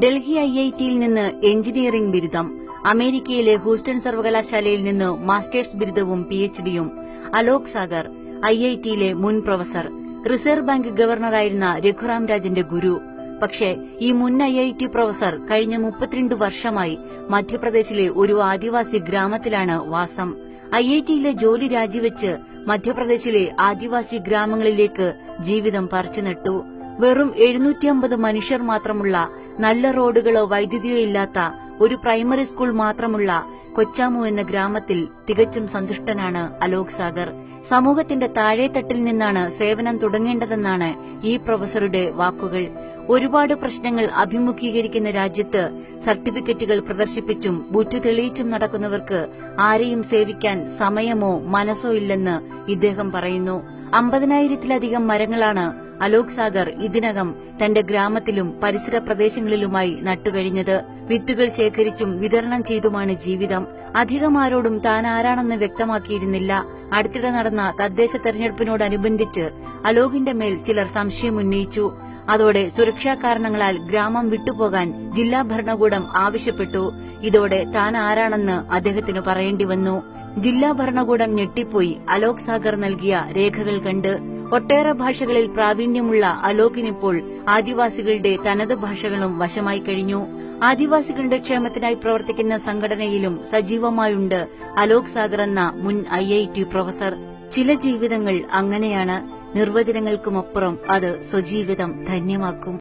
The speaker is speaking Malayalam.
ഡൽഹി ഐഐടിയിൽ നിന്ന് എഞ്ചിനീയറിംഗ് ബിരുദം, അമേരിക്കയിലെ ഹൂസ്റ്റൺ സർവകലാശാലയിൽ നിന്ന് മാസ്റ്റേഴ്സ് ബിരുദവും പിഎച്ച്ഡിയും. അലോക് സാഗർ ഐഐടിയിലെ മുൻ പ്രൊഫസർ, റിസർവ് ബാങ്ക് ഗവർണറായിരുന്ന രഘുറാം രാജന്റെ ഗുരു. പക്ഷേ ഈ മുൻ ഐഐടി പ്രൊഫസർ കഴിഞ്ഞ 32 വർഷമായി മധ്യപ്രദേശിലെ ഒരു ആദിവാസി ഗ്രാമത്തിലാണ് വാസം. ഐഐടിയിലെ ജോലി രാജിവെച്ച് മധ്യപ്രദേശിലെ ആദിവാസി ഗ്രാമങ്ങളിലേക്ക് ജീവിതം പറിച്ചുനട്ടു. വെറും 750 മനുഷ്യർ മാത്രമുള്ള, നല്ല റോഡുകളോ വൈദ്യുതിയോ ഇല്ലാത്ത ഒരു പ്രൈമറി സ്കൂൾ മാത്രമുള്ള കൊച്ചാമു എന്ന ഗ്രാമത്തിൽ തികച്ചും സന്തുഷ്ടനാണ് അലോക് സാഗർ. സമൂഹത്തിന്റെ താഴെത്തട്ടിൽ നിന്നാണ് സേവനം തുടങ്ങേണ്ടതെന്നാണ് ഈ പ്രൊഫസറുടെ വാക്കുകൾ. ഒരുപാട് പ്രശ്നങ്ങൾ അഭിമുഖീകരിക്കുന്ന രാജ്യത്ത് സർട്ടിഫിക്കറ്റുകൾ പ്രദർശിപ്പിച്ചും ബുദ്ധി തെളിയിച്ചും നടക്കുന്നവർക്ക് ആരെയും സേവിക്കാൻ സമയമോ മനസ്സോ ഇല്ലെന്ന് ഇദ്ദേഹം പറയുന്നു. 50,000-ത്തിലധികം മരങ്ങളാണ് അലോക് സാഗർ ഇതിനകം തന്റെ ഗ്രാമത്തിലും പരിസര പ്രദേശങ്ങളിലുമായി നട്ടുകഴിഞ്ഞത്. വിത്തുകൾ ശേഖരിച്ചും വിതരണം ചെയ്തുമാണ് ജീവിതം. അധികം ആരോടും താൻ ആരാണെന്ന് വ്യക്തമാക്കിയിരുന്നില്ല. അടുത്തിടെ നടന്ന തദ്ദേശ തെരഞ്ഞെടുപ്പിനോടനുബന്ധിച്ച് അലോകിന്റെ മേൽ ചിലർ സംശയമുന്നയിച്ചു. അതോടെ സുരക്ഷാ കാരണങ്ങളാൽ ഗ്രാമം വിട്ടുപോകാൻ ജില്ലാ ഭരണകൂടം ആവശ്യപ്പെട്ടു. ഇതോടെ താൻ ആരാണെന്ന് അദ്ദേഹത്തിന് പറയേണ്ടി വന്നു. ജില്ലാ ഭരണകൂടം ഞെട്ടിപ്പോയി അലോക് സാഗർ നൽകിയ രേഖകൾ കണ്ട്. ഒട്ടേറെ ഭാഷകളിൽ പ്രാവീണ്യമുള്ള അലോകിനിപ്പോൾ ആദിവാസികളുടെ തനത് ഭാഷകളും വശമായി കഴിഞ്ഞു. ആദിവാസികളുടെ ക്ഷേമത്തിനായി പ്രവർത്തിക്കുന്ന സംഘടനയിലും സജീവമായുണ്ട് അലോക് സാഗർ എന്ന മുൻ ഐഐടി പ്രൊഫസർ. ചില ജീവിതങ്ങൾ അങ്ങനെയാണ്. നിർവചനങ്ങൾക്കുമപ്പുറം അത് സ്വജീവിതം ധന്യമാക്കും.